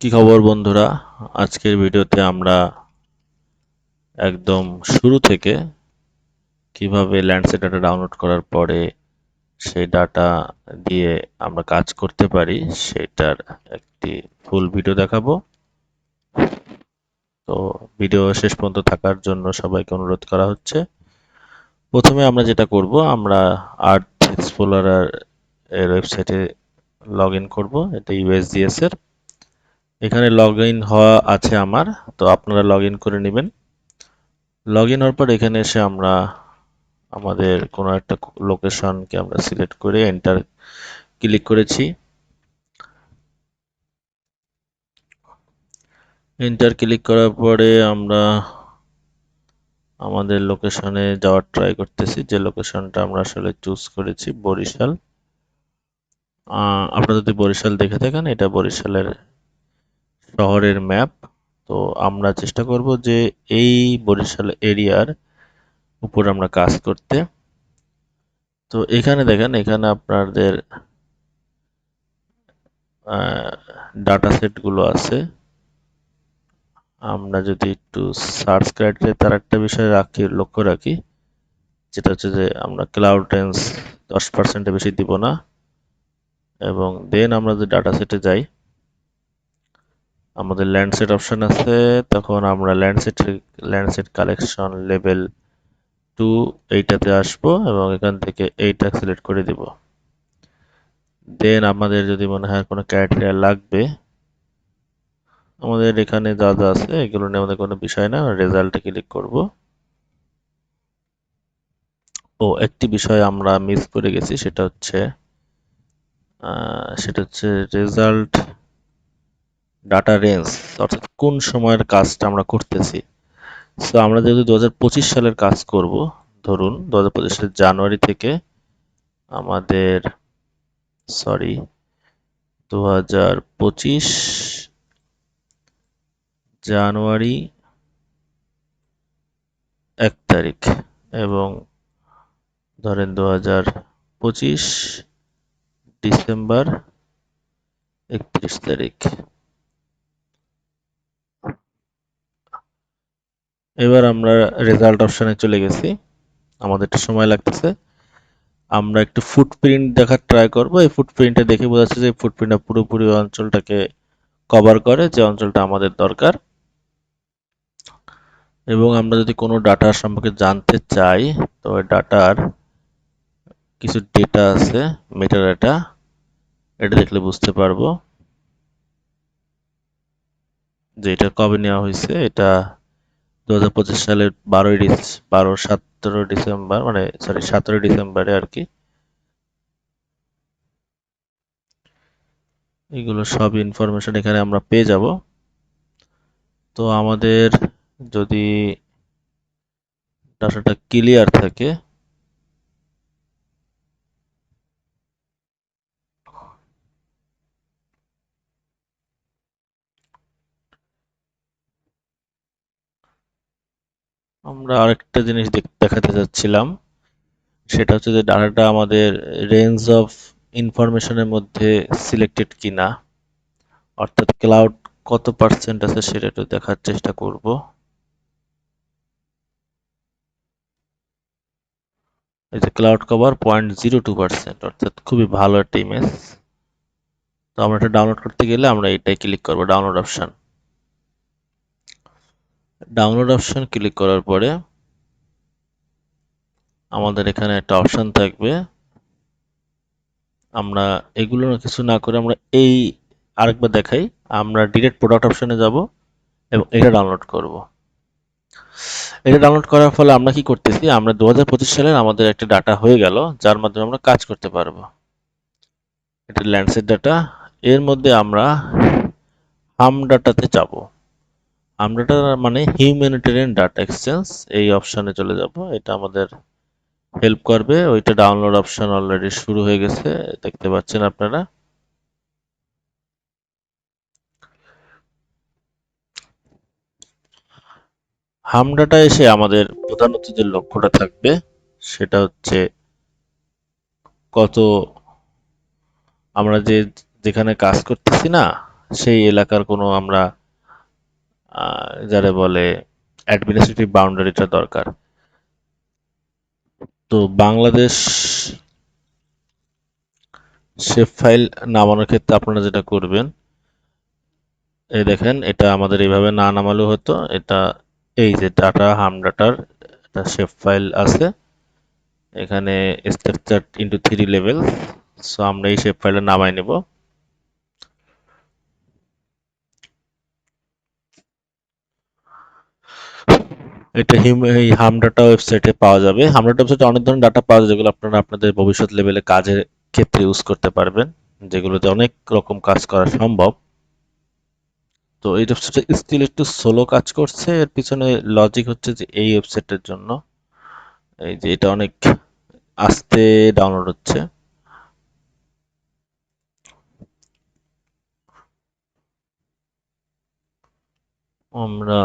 কি খবর বন্ধুরা? আজকের ভিডিওতে আমরা একদম শুরু থেকে কিভাবে ল্যান্ডসেট ডাটা ডাউনলোড করার পরে সেই ডাটা দিয়ে আমরা কাজ করতে পারি সেটার একটি ফুল ভিডিও দেখাবো। তো ভিডিও শেষ পর্যন্ত থাকার জন্য সবাইকে অনুরোধ করা হচ্ছে। প্রথমে আমরা যেটা করব, আমরা আর্থ এক্সপ্লোরার এর ওয়েবসাইটে লগ ইন করবো। এটা ইউএসজিএস এর। এখানে লগ ইন হওয়া আছে আমার, তো আপনারা লগ ইন করে নেবেন। লগ ইন হওয়ার পর এখানে এসে আমরা আমাদের কোনো একটা লোকেশনকে আমরা সিলেক্ট করে এন্টার ক্লিক করেছি। এন্টার ক্লিক করার পরে আমরা আমাদের লোকেশনে যাওয়ার ট্রাই করতেছি, যে লোকেশনটা আমরা আসলে চুজ করেছি, বরিশাল। আপনারা যদি বরিশাল দেখে থাকেন, এটা বরিশালের শহরের ম্যাপ। তো আমরা চেষ্টা করব যে এই বরিশাল এরিয়ার উপর আমরা কাজ করতে। তো এখানে দেখেন, এখানে আপনাদের ডাটা সেট গুলো আছে। আমরা যদি একটু সার্চ ক্রাইটেরিয়া তার একটা বিষয় লক্ষ্য রাখি, যেটা হচ্ছে যে আমরা ক্লাউড রেঞ্জ 10% বেশি দিব না। এবং দেন আমরা যদি ডাটা সেটে যাই, আমাদের ল্যান্ডসেট অপশন আছে। তখন আমরা ল্যান্ডসেট কালেকশন লেভেল 2 এইটাতে আসবো এবং এখান থেকে এইটা সিলেক্ট করে দিব। দেন আমাদের যদি মনে হয় কোনো ক্রাইটেরিয়া লাগবে, আমাদের এখানে যা যা আছে এগুলো নিয়ে আমাদের কোনো বিষয় না, রেজাল্টে ক্লিক করব। একটি বিষয় আমরা মিস করে গেছি, সেটা হচ্ছে রেজাল্ট ডাটা রেঞ্জ, অর্থাৎ কোন সময়ের কাজটা আমরা করতেছি। সো আমরা যেহেতু 2025 সালের কাজ করব, ধরুন 2025 সালের জানুয়ারি থেকে আমাদের, সরি, 2025 জানুয়ারি 1 তারিখ এবং ধরেন 2025 ডিসেম্বর 31 তারিখ। এবার আমরা রেজাল্ট অপশনে চলে গেছি। আমাদের একটু সময় লাগতেছে। আমরা একটু ফুটপ্রিন্ট দেখার ট্রাই করব। এই ফুটপ্রিন্টে দেখে বোঝা যাচ্ছে যে ফুটপ্রিন্টটা পুরোপুরি অঞ্চলটাকে কভার করে, যে অঞ্চলটা আমাদের দরকার। এবং আমরা যদি কোনো ডাটা সম্পর্কে জানতে চাই, তো ওই ডাটার কিছু ডেটা আছে, মেটা ডাটা, এটা দেখলে বুঝতে পারবো যে এটা কবে নেওয়া হয়েছে। এটা 2025 সালের 17 ডিসেম্বর, মানে সরি 17 ডিসেম্বরে আর কি। এগুলো সব ইনফরমেশন এখানে আমরা পেয়ে যাব। তো আমাদের যদি ডাটাটা ক্লিয়ার থাকে, আমরা আরেকটা জিনিস দেখাতে যাচ্ছিলাম, সেটা হচ্ছে যে ডাটাটা আমাদের রেঞ্জ অফ ইনফরমেশনের মধ্যে সিলেক্টেড কিনা, অর্থাৎ ক্লাউড কত পার্সেন্ট আছে সেটা একটু দেখার চেষ্টা করব। এই যে ক্লাউড কভার 0.02%, অর্থাৎ খুবই ভালো একটা ইমেজ। তো আমরা এটা ডাউনলোড করতে গেলে আমরা এটাই ক্লিক করব, download option. Download option click করার পরে আমাদের এখানে একটা অপশন থাকবে। আমরা এগুলো কিছু না করে আমরা আরেকবার দেখাই, আমরা ডিরেক্ট প্রোডাক্ট অপশনে যাব এবং এটা ডাউনলোড করব। এটা ডাউনলোড করার ফলে আমরা কি করতেছি, আমরা 2025 সালের আমাদের একটা ডাটা হয়ে গেল, যার মাধ্যমে আমরা কাজ করতে পারবো। এটা ল্যান্ডসেট ডাটা। এর মধ্যে আমরা হাম ডাটাতে যাব। হাম ডাটা মানে হিউম্যানিটেরিয়ান ডাটা এক্সচেঞ্জ, এই অপশনে চলে যাব। এটা আমাদের হেল্প করবে। ওইটা ডাউনলোড অপশন অলরেডি শুরু হয়ে গেছে, দেখতে পাচ্ছেন আপনারা। হাম ডাটা এসে আমাদের প্রধানত যে লক্ষ্যটা থাকবে সেটা হচ্ছে কত আমরা যেখানে কাজ করতেছি না, সেই এলাকার কোনো আমরা যারা বলে অ্যাডমিনিস্ট্রেটিভ বাউন্ডারিটা দরকার। তো বাংলাদেশ শেপ ফাইল নামানোর ক্ষেত্রে আপনারা যেটা করবেন, এই দেখেন এটা আমাদের এইভাবে না নামালেও হতো। এটা এই যে ডাটা হাম ডাটার একটা শেপ ফাইল আছে, এখানে স্ট্রাকচার ইনটু 3 লেভেল। সো আমরা এই শেপ ফাইলটা নামাই নেব। এটা এই হাম ডাটা ওয়েবসাইটে পাওয়া যাবে। হাম ডাটা ওয়েবসাইটে অনেক ধরনের ডাটা পাওয়া যায় যেগুলো আপনারা আপনাদের ভবিষ্যৎ লেভেলে কাজের ক্ষেত্রে ইউজ করতে পারবেন, যেগুলোতে অনেক রকম কাজ করা সম্ভব। তো এই ওয়েবসাইটটা স্টিল একটু স্লো কাজ করছে। এর পিছনে লজিক হচ্ছে যে এই ওয়েবসাইটের জন্য এই যে এটা অনেক আস্তে ডাউনলোড হচ্ছে। আমরা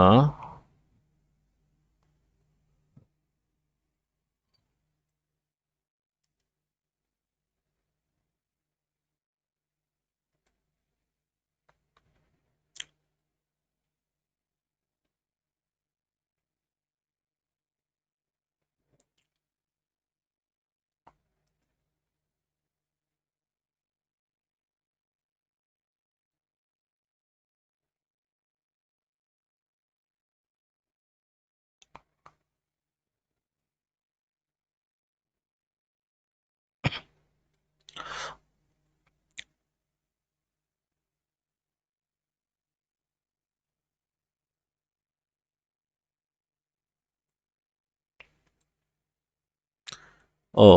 ও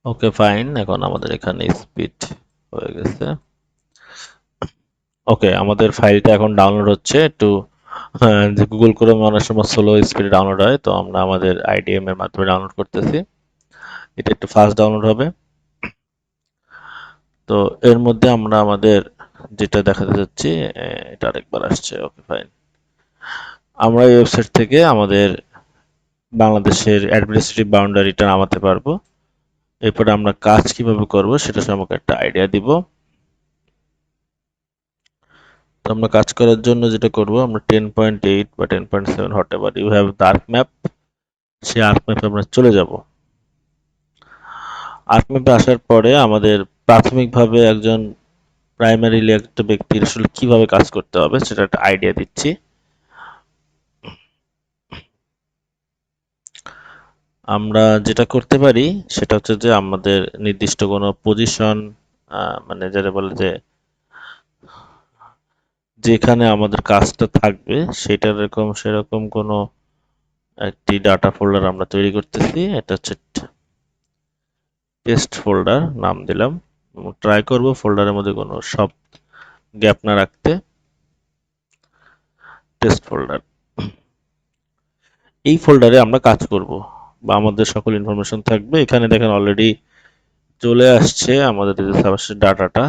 ওকে ফাইন, এখন আমাদের এখানে স্পিড হয়ে গেছে। ওকে, আমাদের ফাইলটা এখন ডাউনলোড হচ্ছে একটু। যে গুগল ক্রোম অনেক সময় স্লো স্পিডে ডাউনলোড হয়, তো আমরা আমাদের আইডিএম এর মাধ্যমে ডাউনলোড করতেছি। এটা একটু ফাস্ট ডাউনলোড হবে। তো এর মধ্যে আমরা আমাদের যেটা দেখাতে যাচ্ছি, এটা আরেকবার আসছে। ওকে ফাইন, আমরা এই ওয়েবসাইট থেকে আমাদের বাংলাদেশের অ্যাডমিনিস্ট্রেটিভ বাউন্ডারিটা নামাতে পারবো। এরপরে আমরা কাজ কিভাবে করব সেটা সম্পর্কে একটা আইডিয়া দিব। তো আমরা কাজ করার জন্য যেটা করব, আমরা 10.8 বা 10.7 whatever you have the arc map, সেই আর্ক ম্যাপে আমরা চলে যাব। আর্ক ম্যাপে আসার পরে আমাদের প্রাথমিকভাবে একজন প্রাইমারিলি একটা ব্যক্তির আসলে কিভাবে কাজ করতে হবে সেটা একটা আইডিয়া দিচ্ছি। আমরা যেটা করতে পারি সেটা হচ্ছে যে আমাদের নির্দিষ্ট কোনো পজিশন, মানে যেটা বলে যে যেখানে আমাদের কাজটা থাকবে সেটার এরকম সেরকম কোনো একটি ডাটা ফোল্ডার আমরা তৈরি করতেছি। এটা হচ্ছে টেস্ট ফোল্ডার নাম দিলাম। ট্রাই করব ফোল্ডারের মধ্যে কোনো সব গ্যাপ না রাখতে। টেস্ট ফোল্ডার, এই ফোল্ডারে আমরা কাজ করব বা আমাদের সকল ইনফরমেশন থাকবে। এখানে দেখেন অলরেডি চলে আসছে আমাদের ডাটাটা।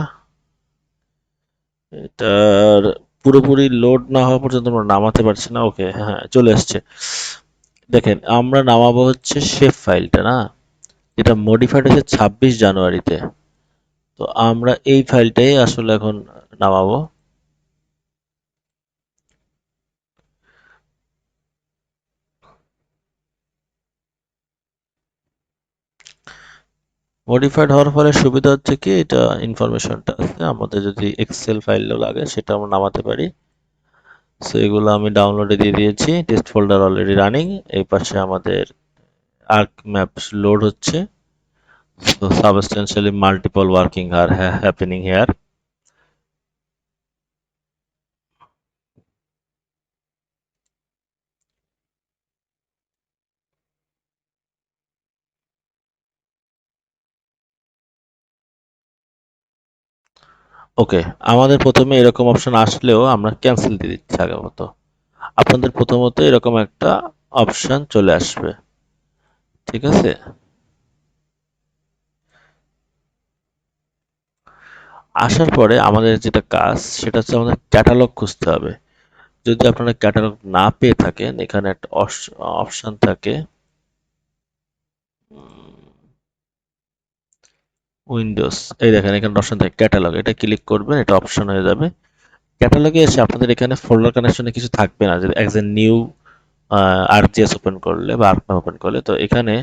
এটার পুরোপুরি লোড না হওয়া পর্যন্ত আমরা নামাতে পারছি না। ওকে, হ্যাঁ চলে আসছে। দেখেন আমরা নামাবো হচ্ছে শেপ ফাইলটা, না যেটা মডিফাইড হয়েছে 26 জানুয়ারিতে। তো আমরা এই ফাইলটাই আসলে এখন নামাবো। মডিফাইড হওয়ার ফলে সুবিধা হচ্ছে কি, এটা ইনফরমেশনটা আছে আমাদের যদি এক্সেল ফাইলও লাগে সেটা আমরা নামাতে পারি। সো এগুলো আমি ডাউনলোডে দিয়ে দিয়েছি। Test folder already running. এই পাশে আমাদের আর্ক ম্যাপ লোড হচ্ছে। So substantially multiple working are happening here. ওকে, আমাদের প্রথমে এরকম অপশন আসলেও আমরা ক্যান্সেল দিয়ে দিচ্ছি আগের মতো। আপনাদের প্রথমত এরকম একটা অপশন চলে আসবে, ঠিক আছে? আসার পরে আমাদের যেটা কাজ সেটা হচ্ছে আমাদের ক্যাটালগ খুঁজতে হবে। যদি আপনারা ক্যাটালগ না পেয়ে থাকেন, এখানে একটা অপশন থাকে উইন্ডোজ, এই দেখেন এখানে অপশন থাকে ক্যাটালগ, এটা ক্লিক করবেন, এটা অপশন হয়ে যাবে। ক্যাটালগে এসে আপনাদের এখানে ফোল্ডার কানেকশনে কিছু থাকবে না, যে অ্যাজ এ নিউ আরজিএস ওপেন করলে বা আর্কনাম ওপেন করলে। তো এখানে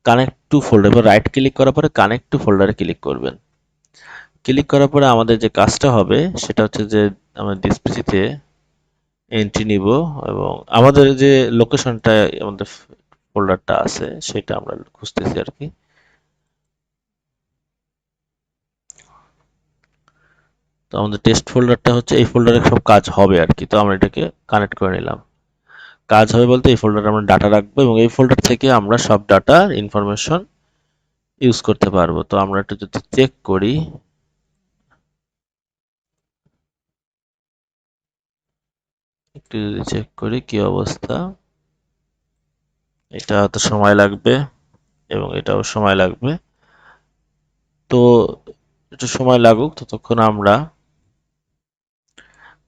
কানেক্ট টু ফোল্ডার, এবার রাইট ক্লিক করার পরে কানেক্ট টু ফোল্ডারে ক্লিক করবেন। ক্লিক করার পরে আমাদের যে কাজটা হবে সেটা হচ্ছে যে আমরা ডিসপিসিতে এন্ট্রি নিব এবং আমাদের যে লোকেশনটা আমাদের ফোল্ডারটা আছে সেটা আমরা খুঁজতেছি আর কি। তো আমাদের টেস্ট ফোল্ডারটা হচ্ছে এই ফোল্ডারে সব কাজ হবে আর কি। তো আমরা এটাকে কানেক্ট করে নিলাম। কাজ হবে বলতে এই ফোল্ডারে আমরা ডাটা রাখবো এবং এই ফোল্ডার থেকে আমরা সব ডাটার ইনফরমেশন ইউজ করতে পারবো। তো আমরা একটু যদি চেক করি, একটু যদি চেক করি কি অবস্থা, এটা তো সময় লাগবে এবং এটাও সময় লাগবে। তো একটু সময় লাগুক, ততক্ষণ আমরা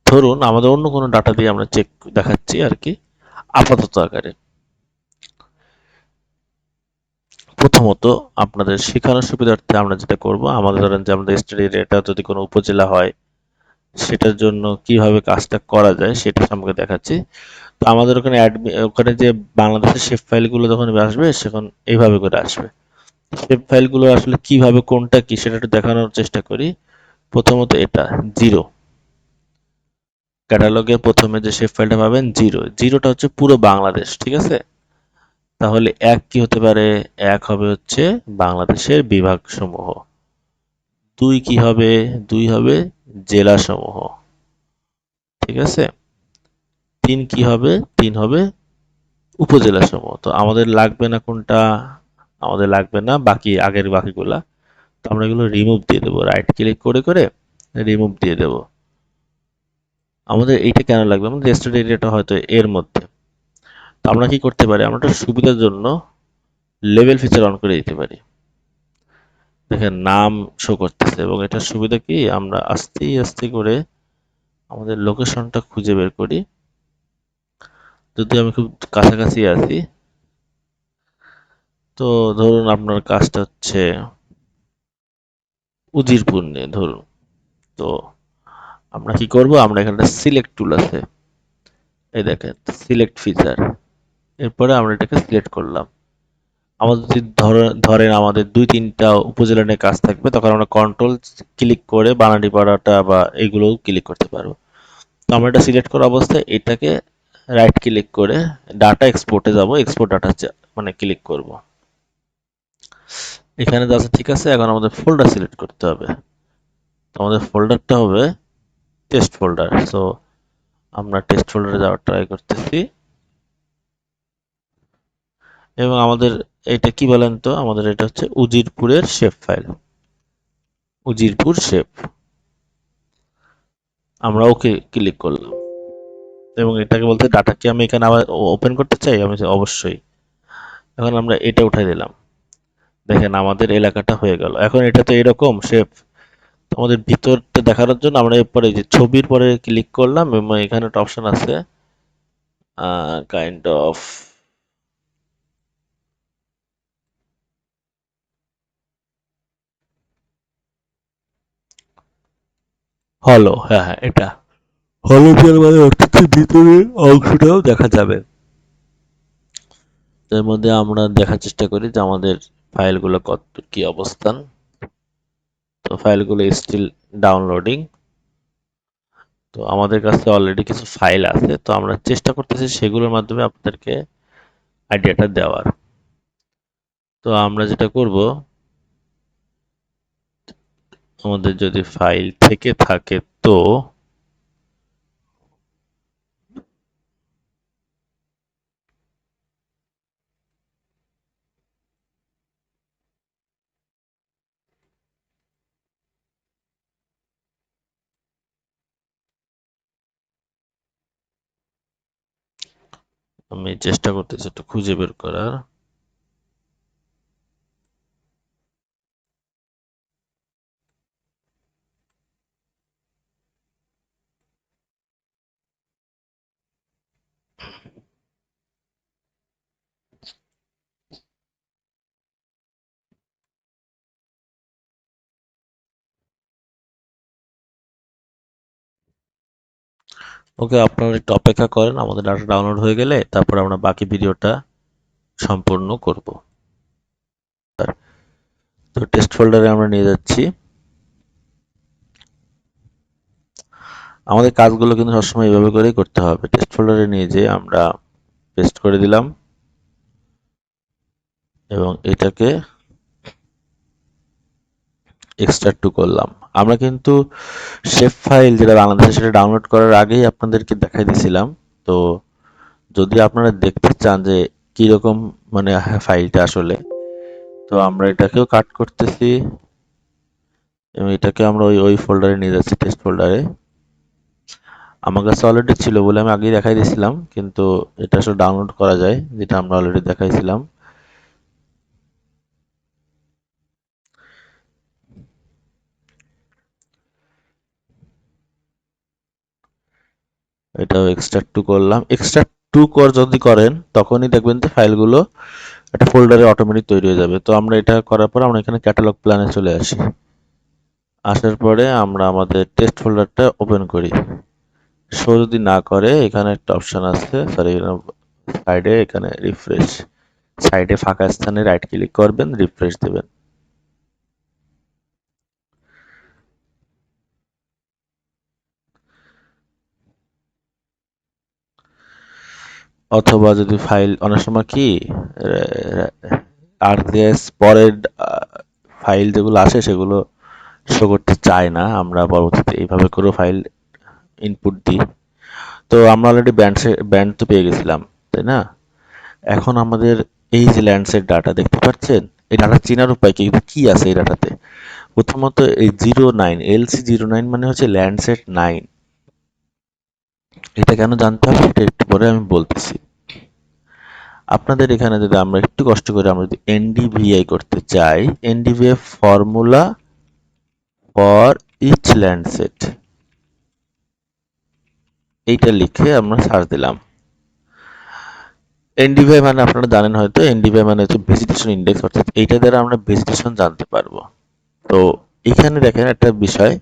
ধরুন আমাদের অন্য কোনো ডাটা দিয়ে আমরা চেক দেখাচ্ছি আর কি আপাতত আকারে। প্রথমত আপনাদের শেখানোর সুবিধার্থে আমরা যেটা করব, আমাদের ধরেন যে আমাদের স্টাডি এটা যদি কোনো উপজেলা হয় সেটার জন্য কিভাবে কাজটা করা যায় সেটা সম্পর্কে দেখাচ্ছি। তো আমাদের ওখানে ওখানে যে বাংলাদেশের শেপ ফাইলগুলো যখন আসবে সেখন এইভাবে করে আসবে। শেপ ফাইলগুলো আসলে কিভাবে কোনটা কি সেটা একটু দেখানোর চেষ্টা করি। প্রথমত এটা জিরো, ক্যাটালগের প্রথমে যে শেপ ফাইলটা পাবেন জিরো, জিরোটা হচ্ছে পুরো বাংলাদেশ, ঠিক আছে। তাহলে এক কি হতে পারে, এক হবে হচ্ছে বাংলাদেশের বিভাগ সমূহ। দুই কি হবে, দুই হবে জেলা সমূহ, ঠিক আছে। তিন কি হবে, তিন হবে উপজেলা সমূহ। তো আমাদের লাগবে না কোনটা, আমাদের লাগবে না বাকি আগের বাকিগুলা। তো আমরা এগুলো রিমুভ দিয়ে দেবো, রাইট ক্লিক করে করে রিমুভ দিয়ে দেবো। আমাদের এইটা কেন লাগবে, আমাদের রেস্টেড এরিয়াটা হয়তো এর মধ্যে। তো আমরা কি করতে পারি, আমরা একটা সুবিধার জন্য লেভেল ফিচার অন করে দিতে পারি। দেখেন নাম শো করতেছে এবং এটার সুবিধা কি, আমরা আস্তে আস্তে করে আমাদের লোকেশনটা খুঁজে বের করি। যদি আমি খুব কাছাকাছি আছি, তো ধরুন আপনার কাজটা হচ্ছে উজিরপুর নিয়ে ধরুন। তো আমরা কি করব, আমরা এখানে সিলেক্ট টুল আছে, এই দেখেন সিলেক্ট ফিচার। এরপরে আমরা এটাকে সিলেক্ট করলাম। আমাদের যদি ধরেন আমাদের দুই তিনটা উপজেলা নিয়ে কাজ থাকবে, তখন আমরা কন্ট্রোল ক্লিক করে বানারীপাড়াটা বা এগুলোও ক্লিক করতে পারবো। তো আমরা এটা সিলেক্ট করা অবস্থায় এটাকে রাইট ক্লিক করে ডাটা এক্সপোর্টে যাব, এক্সপোর্ট ডাটা মানে ক্লিক করব। এখানে যা আছে ঠিক আছে, এখন আমাদের ফোল্ডার সিলেক্ট করতে হবে। তো আমাদের ফোল্ডারটা হবে টেস্ট ফোল্ডার। সো আমরা টেস্ট ফোল্ডারে যাওয়ার ট্রাই করতেছি এবং আমাদের এটা কি বলেন তো, আমাদের এটা হচ্ছে উজিরপুরের শেপ ফাইল, উজিরপুর শেপ। আমরা ওকে ক্লিক করলাম এবং এটাকে বলতে ডাটা কি আমি এখানে আবার ওপেন করতে চাই, আমি অবশ্যই। এখন আমরা এটা উঠাই দিলাম, দেখেন আমাদের এলাকাটা হয়ে গেল। এখন এটা তো এরকম শেপ, আমাদের ভিতরটা দেখানোর জন্য আমরা এরপরে যে ছবির পরে ক্লিক করলাম এবং এখানে একটা অপশন আছে কাইন্ড অফ হলো, হ্যাঁ হ্যাঁ এটা হলো, মানে অর্থাৎ ভিতরের অংশটাও দেখা যাবে। এর মধ্যে আমরা দেখার চেষ্টা করি যে আমাদের ফাইলগুলো কত কি অবস্থান। তো ফাইলগুলো স্টিল ডাউনলোডিং। তো আমাদের কাছে অলরেডি কিছু ফাইল আছে, তো আমরা চেষ্টা করতেছি সেগুলোর মাধ্যমে আপনাদেরকে আইডিয়াটা দেওয়ার। তো আমরা যেটা করব, আমাদের যদি ফাইল থেকে থাকে তো আমি চেষ্টা করতেছি একটু খুঁজে বের করার। ওকে, আপনারা একটু অপেক্ষা করেন, আমাদের ডাটা ডাউনলোড হয়ে গেলে তারপর আমরা বাকি ভিডিওটা সম্পূর্ণ করব। তো টেস্ট ফোল্ডারে আমরা নিয়ে যাচ্ছি। আমাদের কাজগুলো কিন্তু সবসময় এইভাবে করেই করতে হবে। টেস্ট ফোল্ডারে নিয়ে যেয়ে আমরা পেস্ট করে দিলাম এবং এটাকে এক্সট্রাক্ট টু করলাম। আমরা কিন্তু শেপ ফাইল যেটা বাংলাদেশে সেটা ডাউনলোড করার আগেই আপনাদেরকে দেখাই দিয়েছিলাম। তো যদি আপনারা দেখতে চান যে কিরকম মানে ফাইলটা আসলে, তো আমরা এটাকেও কাট করতেছি এবং এটাকে আমরা ওই ফোল্ডারে নিয়ে যাচ্ছি, টেস্ট ফোল্ডারে। আমার কাছে অলরেডি ছিল বলে আমি আগেই দেখাই দিয়েছিলাম, কিন্তু এটা আসলে ডাউনলোড করা যায়, যেটা আমরা অলরেডি দেখাইছিলাম। এটাও এক্সট্রাক্ট টু করলাম। এক্সট্রাক্ট টু যদি করেন তখনই দেখবেন যে ফাইলগুলো একটা ফোল্ডারে অটোমেটিক তৈরি হয়ে যাবে। তো আমরা এটা করার পর আমরা এখানে ক্যাটালগ প্ল্যানে চলে আসি। আসার পরে আমরা আমাদের টেস্ট ফোল্ডারটা ওপেন করি। শো যদি না করে এখানে একটা অপশন আছে, সরি, সাইডে এখানে রিফ্রেশ, সাইডে ফাঁকা স্থানে রাইট ক্লিক করবেন, রিফ্রেশ দেবেন। অথবা যদি ফাইল অনেক সময় কি আরজিএস পরের ফাইল যেগুলো আসে সেগুলো শো করতে চায় না, আমরা পরবর্তীতে এইভাবে করেও ফাইল ইনপুট দিই। তো আমরা অলরেডি ব্যান্ড তো পেয়ে গেছিলাম, তাই না? এখন আমাদের এই যে ল্যান্ডসেট ডাটা দেখতে পাচ্ছেন, এই ডাটা চেনার উপায় কি, কি আছে এই ডাটাতে? প্রথমত এই 09 LC09 মানে হচ্ছে ল্যান্ডসেট 9। এটা কেন জানতে হবে সেটা একটু পরে আমি বলতেছি। আপনাদের এখানে যদি আমরা একটু কষ্ট করে আমরা যদি এনডিভিআই করতে চাই, NDVI formula for each Landsat, এইটা লিখে আমরা সার্চ দিলাম। এনডিভিআই মানে আপনারা জানেন হয়তো, এনডিভিআই মানে হচ্ছে ভেজিটেশন ইন্ডেক্স, অর্থাৎ এইটা দ্বারা আমরা ভেজিটেশন জানতে পারবো। তো এখানে দেখেন একটা বিষয়,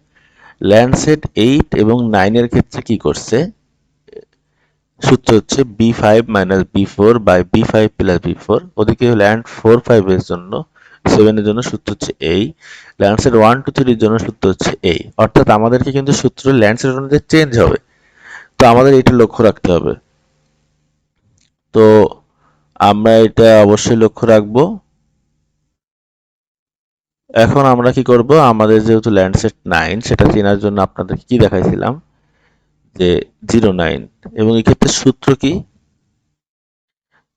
ল্যান্ডসেট 8 এবং 9 এর ক্ষেত্রে কি করছে, সূত্র হচ্ছে B5 minus B4 by B5 plus B4। ওদিকে ল্যান্ড 4-5 এর জন্য, 7 এর জন্য সূত্র হচ্ছে এই, ল্যান্ডসেট 1-3 এর জন্য সূত্র হচ্ছে এই। অর্থাৎ আমাদেরকে কিন্তু সূত্র ল্যান্ডসেট অনুযায়ী চেঞ্জ হবে। তো আমাদের এটা লক্ষ্য রাখতে হবে। তো আমরা এটা অবশ্যই লক্ষ্য রাখবো। এখন আমরা কি করব, আমাদের যেহেতু ল্যান্ডসেট 9 সেটা চেনার জন্য আপনাদের কি দেখাইছিলাম যে 09, এবং এক্ষেত্রে সূত্র কি,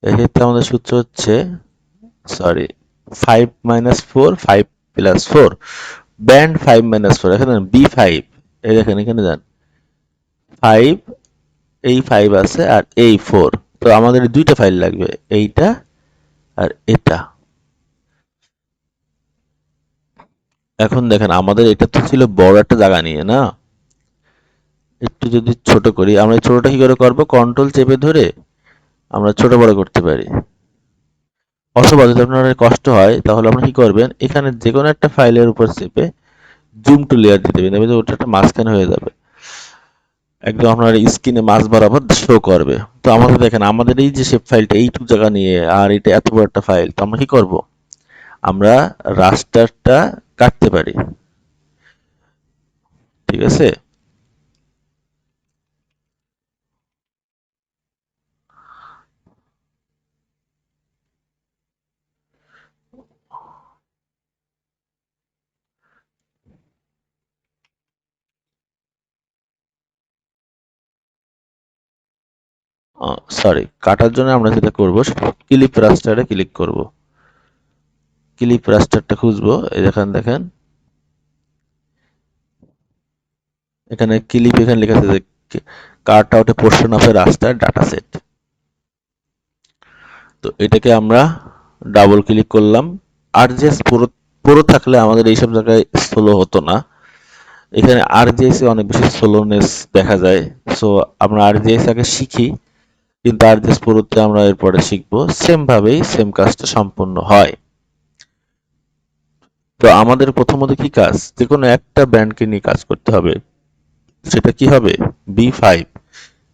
এক্ষেত্রে আমাদের সূত্র হচ্ছে, sorry, 5 minus 4, 5 plus 4, band 5 minus 4, এখানে B5, এই দেখেন এখানে যান, 5, এই 5 আছে আর এই 4। তো আমাদের দুইটা ফাইল লাগবে, এইটা আর এটা। এখন দেখেন আমাদের এটা তো ছিল বড় একটা জায়গা নিয়ে না, একটু যদি ছোট করি, আমরা এই ছোটটা কি করে করব, কন্ট্রোল চেপে ধরে আমরা ছোট বড় করতে পারি। অথবা যদি আপনার কষ্ট হয় তাহলে আপনি কি করবেন, এখানে যে কোনো একটা ফাইলের উপর চেপে জুম টু লেয়ার দিয়ে দেবেন, দেখবেন যে ওটা একটা মাঝখানে হয়ে যাবে, একদম আপনার স্ক্রিনে মাঝ বরাবর শো করবে। তো আমাদের দেখেন আমাদের এই যে শেপ ফাইলটা এইটুকু জায়গা নিয়ে আর এটা এত বড় একটা ফাইল, তো আমরা কি করব, আমরা রাস্টারটা কাটতে পারি, ঠিক আছে? সরি, কাটার জন্য আমরা যেটা করব, ক্লিপ রাস্টারে ক্লিক করব, ক্লিপ রাস্টারটা খুঁজবো, এই দেখেন দেখেন এখানে ক্লিপ, এখানে লেখা আছে যে cut out A portion of A raster data set. তো এটাকে আমরা ডাবল ক্লিক করলাম। আরজিএস পুরো পুরো থাকলে আমাদের এইসব জায়গায় স্লো হতো না, এখানে আরজিএস এ অনেক বেশি স্লোনেস দেখা যায়। সো আমরা আরজিএস আগে শিখি, কিন্তু আরজিএস পুরোতে আমরা এরপরে শিখবো, সেম ভাবেই সেম কাজটা সম্পূর্ণ হয়। তো আমাদের প্রথমত কি যে কোনো একটা ব্র্যান্ডকে নিয়ে কাজ করতে হবে, সেটা কি হবে, B5।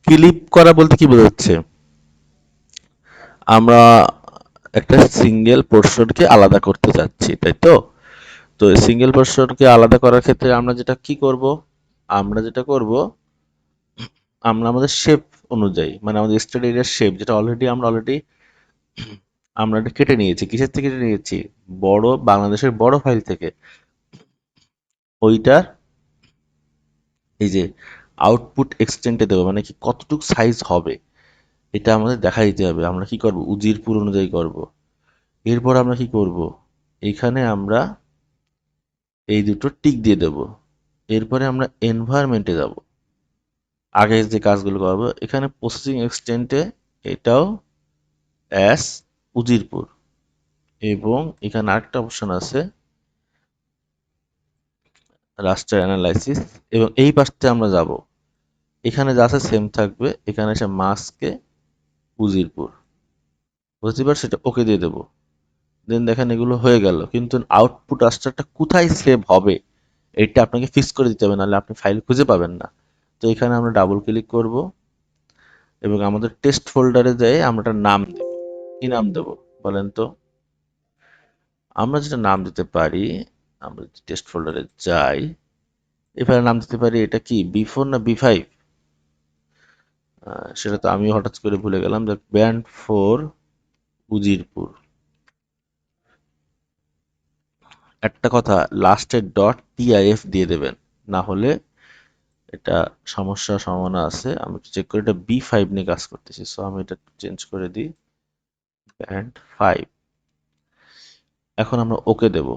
ক্লিপ করা বলতে কি বোঝাচ্ছে? আমরা একটা সিঙ্গেল পোর্শনকে আলাদা করতে চাচ্ছি, তাই তো? তো সিঙ্গেল পোর্শনকে আলাদা করার ক্ষেত্রে আমরা যেটা কি করব, আমরা যেটা করব, আমরা আমাদের শেপ অনুযায়ী, মানে আমাদের স্টাডি এরিয়ার শেপ যেটা আমরা এটা কেটে নিয়েছি। কিসের থেকে কেটে নিয়েছি? বাংলাদেশের বড় ফাইল থেকে। ওইটার এই যে আউটপুট এক্সটেন্টে দেবো, মানে কি কতটুকু সাইজ হবে এটা আমাদের দেখা দিতে হবে। আমরা কি করব? উজিরপুর অনুযায়ী করব। এরপর আমরা কি করব? এইখানে আমরা এই দুটো টিক দিয়ে দেব। এরপরে আমরা এনভায়রনমেন্টে যাব। আগে যে কাজগুলো করব, এখানে প্রসেসিং এক্সটেন্টে এটাও অ্যাস উজিরপুর, এবং এখানে আরেকটা অপশন আছে রাস্টার অ্যানালাইসিস, এবং এই পাশে আমরা যাব। এখানে যা আছে সেম থাকবে, এখানে এসে মাস্কে উজিরপুর, বুঝতে পারছি, সেটা ওকে দিয়ে দেবো। দেন দেখেন এগুলো হয়ে গেল, কিন্তু আউটপুট রাস্টারটা কোথায় সেভ হবে এটা আপনাকে ফিক্স করে দিতে হবে, নাহলে আপনি ফাইল খুঁজে পাবেন না। তো এখানে আমরা ডাবল ক্লিক করব এবং আমাদের টেস্ট ফোল্ডারে যেয়ে আমরা একটা নাম দেব। কি নাম দেব বলেন তো? আমরা যেটা নাম দিতে পারি, আমরা টেস্ট ফোল্ডারে যাই, এখানে নাম দিতে পারি এটা কি বি4 না বি5। সেটা তো আমিও হঠাৎ করে ভুলে গেলাম। দেখ, ব্যান্ড 4 উজিরপুর। একটা কথা, লাস্টে .tif দিয়ে দেবেন, না হলে এটা সমস্যার সম্ভাবনা আছে। আমি একটু চেক করি, এটা বি5 নিয়ে কাজ করতেছি, সো আমি এটা চেঞ্জ করে দিই, ব্যান্ড 5। এখন আমরা ওকে দেব।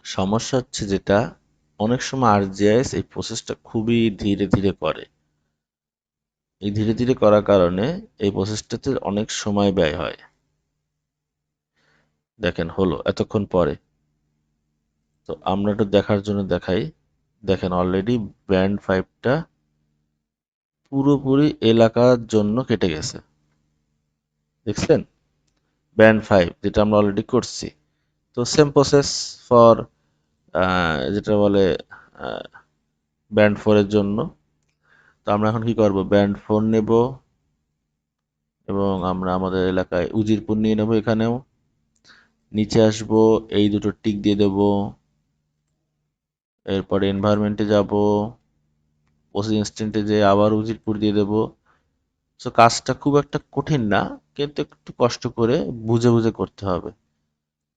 সমস্যা হচ্ছে যেটা, অনেক সময় আরজিআইএস এই প্রসেসটা খুবই ধীরে ধীরে করে। এই ধীরে ধীরে করার কারণে এই প্রসেসটাতে অনেক সময় ব্যয় হয়। দেখেন হলো এতক্ষণ পরে। তো আমরা একটু দেখার জন্য দেখাই। দেখেন অলরেডি ব্যান্ড 5টা পুরোপুরি এলাকার জন্য কেটে গেছে, দেখছেন? ব্যান্ড 5 যেটা আমরা অলরেডি করছি। তো সেম প্রসেস ফর যেটা বলে ব্যান্ড 4-এর জন্য। তো আমরা এখন কি করব? ব্যান্ড 4 নেব এবং আমরা আমাদের এলাকায় উজিরপুর নিয়ে নেব। এখানেও নিচে আসব, এই দুটো টিক দিয়ে দেব। এরপরে এনভায়রনমেন্টে যাব, প্রসেস ইনস্ট্যান্টে যে আবার উজিরপুর দিয়ে দেব। সো কাজটা খুব একটা কঠিন না, কিন্তু একটু কষ্ট করে বুঝে বুঝে করতে হবে,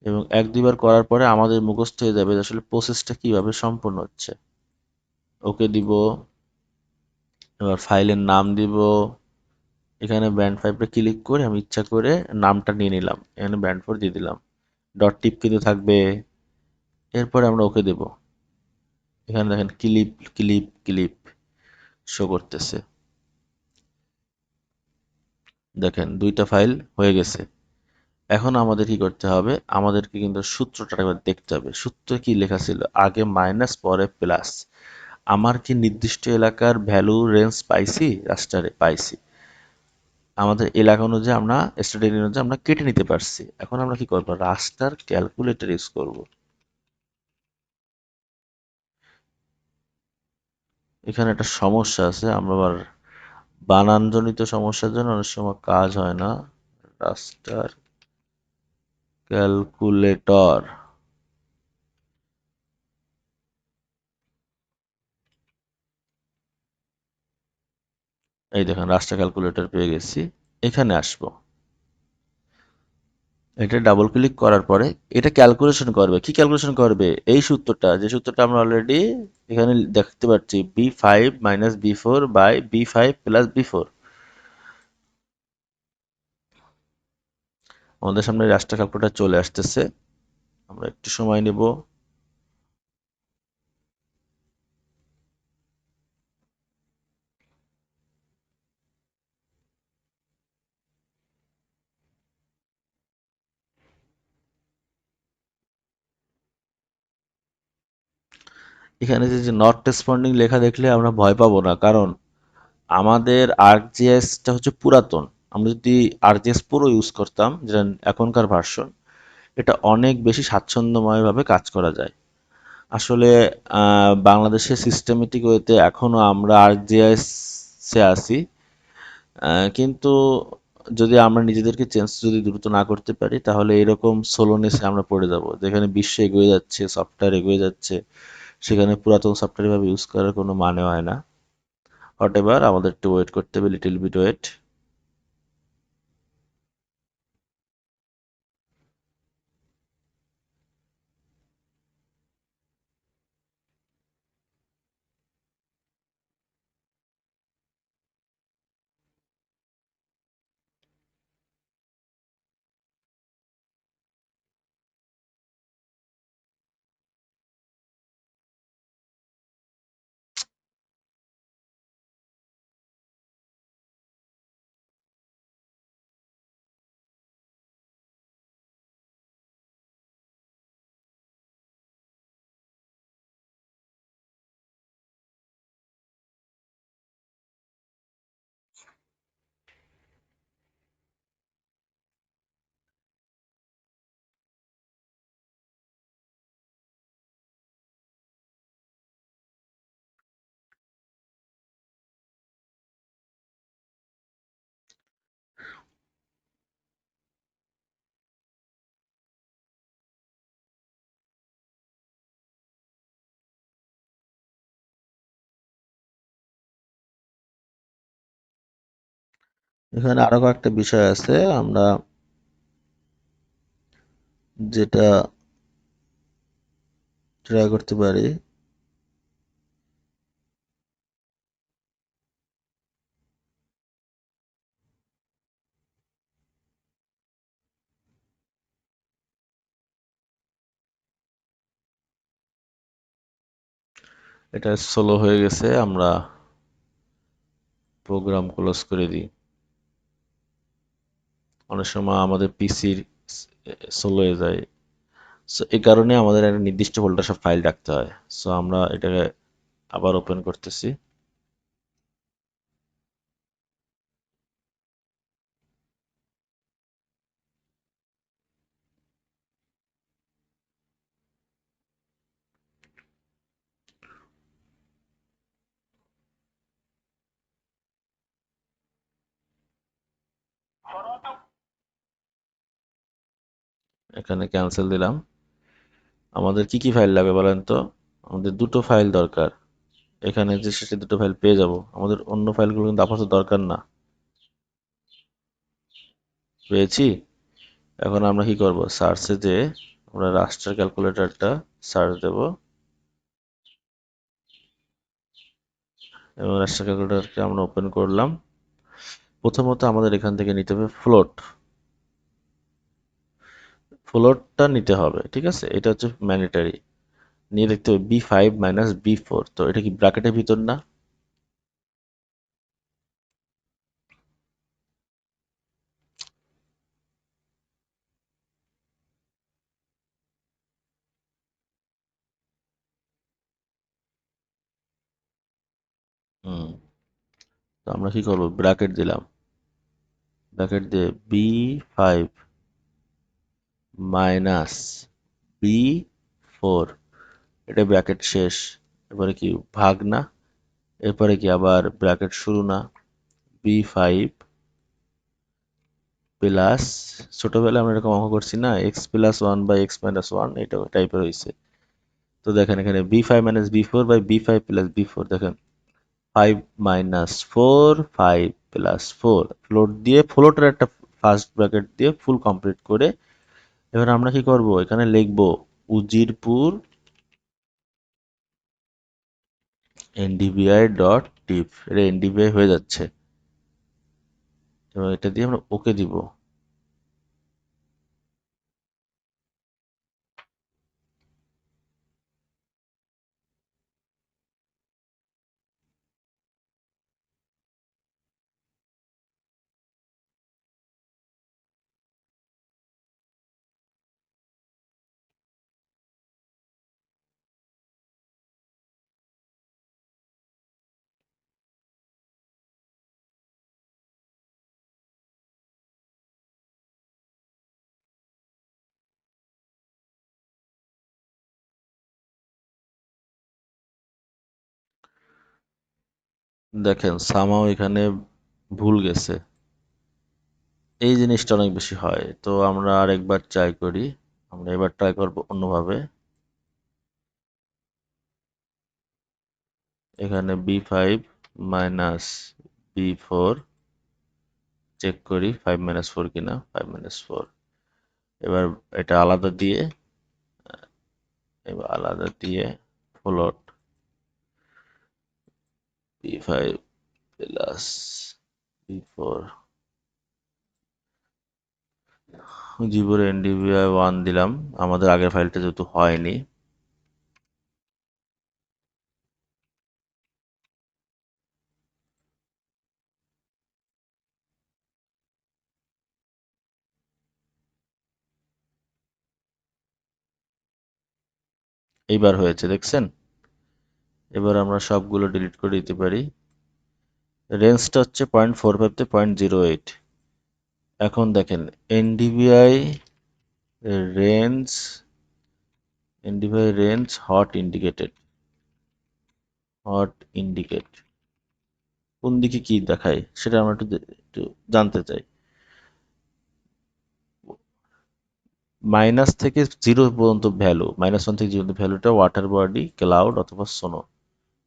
এবং এক দুইবার করার পরে আমাদের মুখস্থ হয়ে যাবে যে আসলে প্রসেসটা কিভাবে সম্পন্ন হচ্ছে। ওকে দিব। এবার ফাইলের নাম দিব। এখানে ব্যান্ড 5টা ক্লিক করে আমি ইচ্ছা করে নামটা নিয়ে নিলাম, এখানে ব্যান্ড 4 দিয়ে দিলাম। ডট টিপ কিন্তু থাকবে। এরপরে আমরা ওকে দেব। এখানে দেখেন ক্লিপ ক্লিপ ক্লিপ শো করতেছে। দেখেন দুইটা ফাইল হয়ে গেছে। এখন আমাদের কি করতে হবে? আমাদেরকে কিন্তু সূত্রটা একবার দেখতে হবে। সূত্রে কি লেখা ছিল? আগে মাইনাস পরে প্লাস। আমার কি নির্দিষ্ট এলাকার ভ্যালু রেঞ্জ পাইছি? রাস্টারে পাইছি। আমাদের এলাকা অনুযায়ী আমরা স্ট্যান্ডার্ড অনুযায়ী আমরা কেটে নিতে পারছি। এখন আমরা কি করব? রাস্টার ক্যালকুলেটর ইউজ করব। এখানে একটা সমস্যা আছে, আমরা আবার বানানজনিত সমস্যার জন্য অনেক সময় কাজ হয় না। রাস্টার ক্যালকুলেটর, এই দেখেন রাস্টার ক্যালকুলেটর পেয়ে গেছি। এখানে আসবো, এটা ডাবল ক্লিক করার পরে এটা ক্যালকুলেশন করবে। কি ক্যালকুলেশন করবে? এই সূত্রটা, যে সূত্রটা আমরা অলরেডি এখানে দেখতে পাচ্ছি, B5 - B4/B5 + B4। আমাদের সামনে রাস্টার ক্যালকুলেটর চলে আসতেছে। আমরা একটু সময় নেব। এখানে যে নট রেসপন্ডিং লেখা দেখলে আমরা ভয় পাবো না, কারণ আমাদের আর্কজিএসটা হচ্ছে পুরাতন। আমরা যদি আর্কজিএস পুরো ইউজ করতাম, যেটা এখনকার ভার্সন, এটা অনেক বেশি স্বাচ্ছন্দ্যময়ভাবে কাজ করা যায়। আসলে বাংলাদেশের সিস্টেমেটিক ওয়েতে এখনো আমরা আর্কজিএস এ আছি। কিন্তু যদি আমরা নিজেদেরকে চেঞ্জ যদি দ্রুত না করতে পারি, তাহলে এরকম সোলোনেসে আমরা পড়ে যাব, যেখানে বিশ্ব এগিয়ে যাচ্ছে, সফটওয়্যার এগিয়ে যাচ্ছে, সেখানে পুরাতন সফটওয়্যার ভাবে ইউজ করার কোনো মানে হয় না। হোয়াট এভার, আমাদের একটু ওয়েট করতে হবে, লিটিল বিট ওয়েট। এখানে আরো কয়েকটা বিষয় আছে আমরা যেটা ট্রাই করতে পারি। এটা স্লো হয়ে গেছে, আমরা প্রোগ্রাম ক্লোজ করে দিই। অনেক সময় আমাদের পিসির স্লো হয়ে যায়। সো এই কারণে আমাদের একটা নির্দিষ্ট ফোল্ডার সব ফাইল রাখতে হয়। সো আমরা এটাকে আবার ওপেন করতেছি। এখানে ক্যান্সেল দিলাম। আমাদের কি কি ফাইল লাগবে বলেন তো? আমাদের দুটো ফাইল দরকার। এখানে যে শেষে দুটো ফাইল পেয়ে যাব, আমাদের অন্য ফাইলগুলো কিন্তু আপাতত দরকার না। পেয়েছি। এখন আমরা কি করব, সার্চে যে আমরা রাস্টার ক্যালকুলেটরটা সার্চ দেব, এবং রাস্টার ক্যালকুলেটরকে আমরা ওপেন করলাম। প্রথমত আমাদের এখান থেকে নিতে হবে ফ্লোট। ফ্লোটটা নিতে হবে, ঠিক আছে, এটা হচ্ছে ম্যান্ডেটারি। নিয়ে দেখতে হবে B5 - B4, তো এটা কি ব্র্যাকেটের ভিতর না? হুম। তো আমরা কি করব, ব্র্যাকেট দিলাম। ব্র্যাকেট দিয়ে B5 মাইনাস B4, এটা ব্র্যাকেট শেষ। এবারে কি ভাগ না? এরপরে কি আবার ব্র্যাকেট শুরু না? B5 প্লাস, ছোটবেলায় আমরা এরকম অঙ্ক করছি না, x+1/x-1, এটা টাইপের হয়েছে। তো দেখেন এখানে B5 - B4/B5 + B4, দেখেন 5 - 4, 5 + 4, ফ্লোট দিয়ে ফ্লোটের একটা ফার্স্ট ব্র্যাকেট দিয়ে ফুল কমপ্লিট করে, এবার আমরা কি করব, এখানে লিখব উজিরপুর ndvi.tif। এটা ndvi হয়ে যাচ্ছে, এবং এটা দিয়ে আমরা ওকে দিব। দেখেন সামাও এখানে ভুল গেছে, এই জিনিসটা অনেক বেশি হয়। তো আমরা আরেকবার ট্রাই করি, আমরা এবার ট্রাই করবো অন্যভাবে। এখানে B5 মাইনাস B4 চেক করি 5 - 4 কিনা, 5 - 4। এবার এটা আলাদা দিয়ে, এবার আলাদা দিয়ে float B5 plus B4 জিবোর NDVI 1 দিলাম, আমাদের আগের ফাইলটা যেহেতু হয়নি। এইবার হয়েছে দেখছেন। এবার আমরা সবগুলো ডিলিট করে দিতে পারি। রেঞ্জটা হচ্ছে 0.45 থেকে 0.08। এখন দেখেন এনডিভিআই রেঞ্জ, হট ইন্ডিকেটেড, কোন দিকে কি দেখায় সেটা আমরা একটু জানতে চাই। মাইনাস থেকে জিরো পর্যন্ত ভ্যালু, -1 থেকে 0 পর্যন্ত ভ্যালুটা ওয়াটার বডি, ক্লাউড অথবা সোনো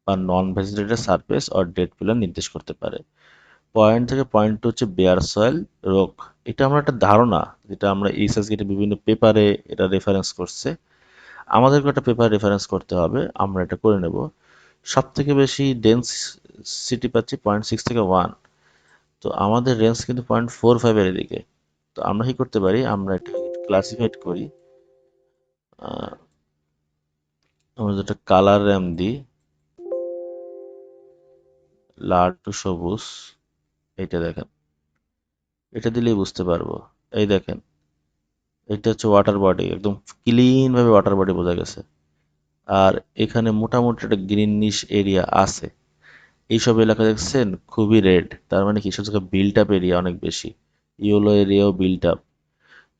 বা নন ভেজিটেটেড সারফেস অর ডেড পিলার নির্দেশ করতে পারে। 0.থেকে 0.2 হচ্ছে বেয়ার সয়েল, রোক। এটা আমরা একটা ধারণা, যেটা আমরা রিসার্চ গেটে বিভিন্ন পেপারে এটা রেফারেন্স করছে। আমাদেরকে একটা পেপার রেফারেন্স করতে হবে, আমরা এটা করে নেব। সব থেকে বেশি ডেন্সিটি পাচ্ছি 0.6 থেকে 1। তো আমাদের রেঞ্জ কিন্তু 0.45 এর দিকে। তো আমরা কি করতে পারি, আমরা এটা ক্লাসিফাইড করি। আহ, আমরা যেটা কালার র্যাম দিই, লাল টু সবুজ, এইটা দেখেন, এটা দিলেই বুঝতে পারবো। এই দেখেন, এটা হচ্ছে ওয়াটার বডি, একদম ক্লিন ভাবে ওয়াটার বডি বোঝা গেছে। আর এখানে মোটামুটি একটা গ্রিনিশ এরিয়া আছে। এইসব এলাকা দেখছেন খুবই রেড, তার মানে কি সব জায়গায় বিল্ট আপ এরিয়া অনেক বেশি, ইয়েলো এরিয়াও বিল্ট আপ।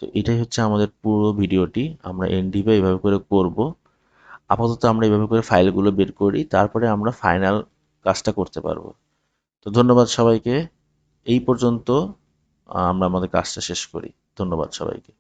তো এটাই হচ্ছে আমাদের পুরো ভিডিওটি, আমরা এনডিপি এইভাবে করে করব। আপাতত আমরা এইভাবে করে ফাইলগুলো বের করি, তারপরে আমরা ফাইনাল কাজটা করতে পারবো। তো ধন্যবাদ সবাইকে, এই পর্যন্ত আমরা আমাদের কাজটা শেষ করি। ধন্যবাদ সবাইকে।